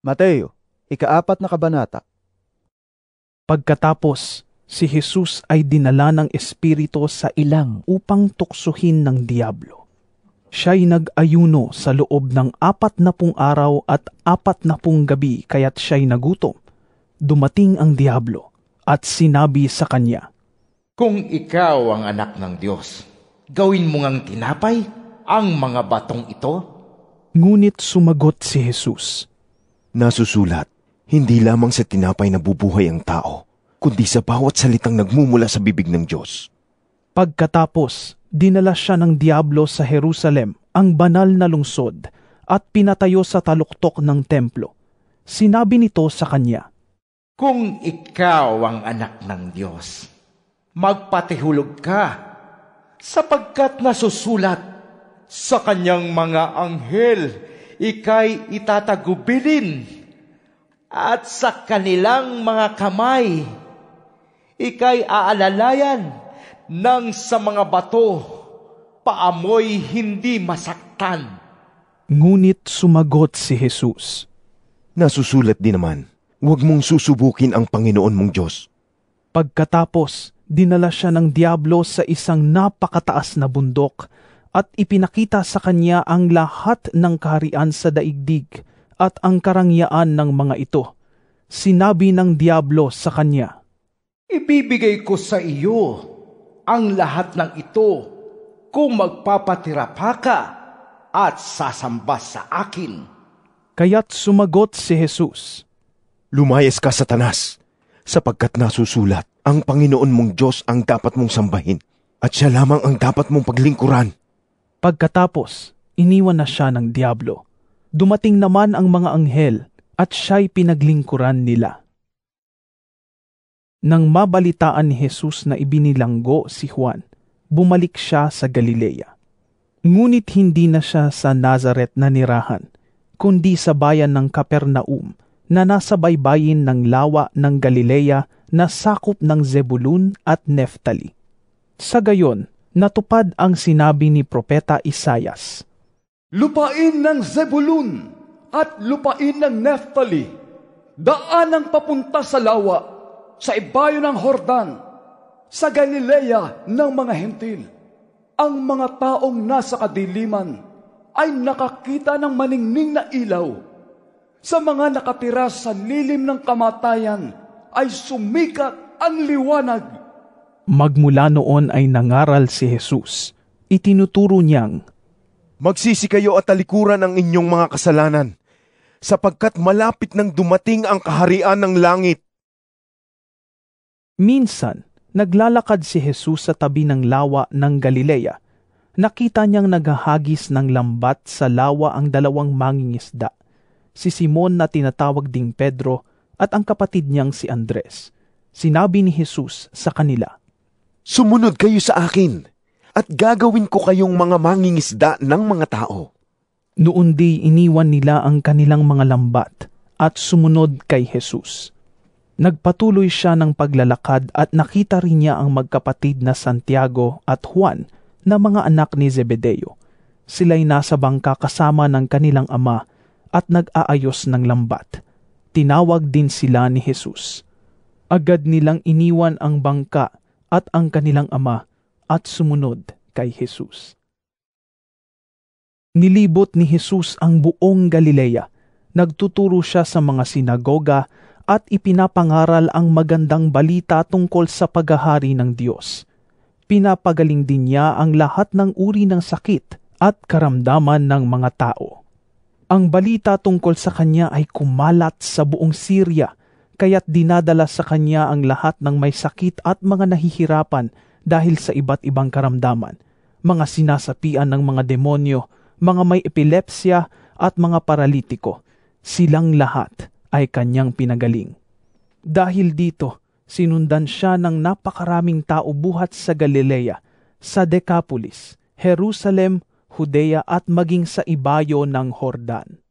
Mateo, ika-4 na kabanata. Pagkatapos, si Jesus ay dinala ng Espiritu sa ilang upang tuksohin ng Diablo. Siya'y nag-ayuno sa loob ng 40 araw at 40 gabi kaya't siya'y nagutom. Dumating ang Diablo at sinabi sa kanya, Kung ikaw ang anak ng Diyos, gawin mo ngang tinapay ang mga batong ito. Ngunit sumagot si Jesus, Nasusulat, hindi lamang sa tinapay nabubuhay ang tao, kundi sa bawat salitang nagmumula sa bibig ng Diyos. Pagkatapos, dinala siya ng Diablo sa Jerusalem, ang banal na lungsod, at pinatayo sa taluktok ng templo. Sinabi nito sa kanya, Kung ikaw ang anak ng Diyos, magpatihulog ka, sapagkat nasusulat, sa kanyang mga anghel, ika'y itatagubilin, at sa kanilang mga kamay, ika'y aalalayan nang sa mga bato, paamoy hindi masaktan. Ngunit sumagot si Jesus, Nasusulat din naman, huwag mong susubukin ang Panginoon mong Diyos. Pagkatapos, dinala siya ng Diablo sa isang napakataas na bundok at ipinakita sa kanya ang lahat ng kaharian sa daigdig at ang karangyaan ng mga ito. Sinabi ng Diablo sa kanya, Ibibigay ko sa iyo ang lahat ng ito kung magpapatira pa ka at sasamba sa akin. Kaya't sumagot si Jesus, Lumayas ka, Satanas, sapagkat nasusulat, ang Panginoon mong Diyos ang dapat mong sambahin, at siya lamang ang dapat mong paglingkuran. Pagkatapos, iniwan na siya ng Diablo. Dumating naman ang mga anghel at siya'y pinaglingkuran nila. Nang mabalitaan ni Jesus na ibinilanggo si Juan, bumalik siya sa Galilea. Ngunit hindi na siya sa Nazaret na nirahan, kundi sa bayan ng Capernaum na nasa baybayin ng lawa ng Galilea na sakop ng Zebulun at Neftali. Sa gayon, natupad ang sinabi ni Propeta Isaias, Lupain ng Zebulun at lupain ng Neftali, daanang papunta sa lawa, sa ibayo ng Hordan, sa Galilea ng mga hentil. Ang mga taong nasa kadiliman ay nakakita ng maningning na ilaw. Sa mga nakatira sa lilim ng kamatayan ay sumikat ang liwanag. Magmula noon ay nangaral si Jesus. Itinuturo niyang, Magsisi kayo at talikuran ang inyong mga kasalanan, sapagkat malapit nang dumating ang kaharian ng langit. Minsan, naglalakad si Jesus sa tabi ng lawa ng Galilea. Nakita niyang naghahagis ng lambat sa lawa ang 2 mangingisda, si Simon na tinatawag ding Pedro at ang kapatid niyang si Andres. Sinabi ni Jesus sa kanila, Sumunod kayo sa akin, at gagawin ko kayong mga mangingisda ng mga tao. Noon di iniwan nila ang kanilang mga lambat at sumunod kay Jesus. Nagpatuloy siya ng paglalakad at nakita rin niya ang magkapatid na Santiago at Juan na mga anak ni Zebedeo. Sila'y nasa bangka kasama ng kanilang ama at nag-aayos ng lambat. Tinawag din sila ni Jesus. Agad nilang iniwan ang bangka at ang kanilang ama at sumunod kay Jesus. Nilibot ni Jesus ang buong Galilea. Nagtuturo siya sa mga sinagoga at ipinapangaral ang magandang balita tungkol sa paghahari ng Diyos. Pinapagaling din niya ang lahat ng uri ng sakit at karamdaman ng mga tao. Ang balita tungkol sa kanya ay kumalat sa buong Syria, kaya't dinadala sa kanya ang lahat ng may sakit at mga nahihirapan dahil sa iba't ibang karamdaman, mga sinasapian ng mga demonyo, mga may epilepsya at mga paralitiko. Silang lahat ay kanyang pinagaling. Dahil dito, sinundan siya ng napakaraming tao buhat sa Galilea, sa Decapolis, Jerusalem, Judea at maging sa ibayo ng Hordan.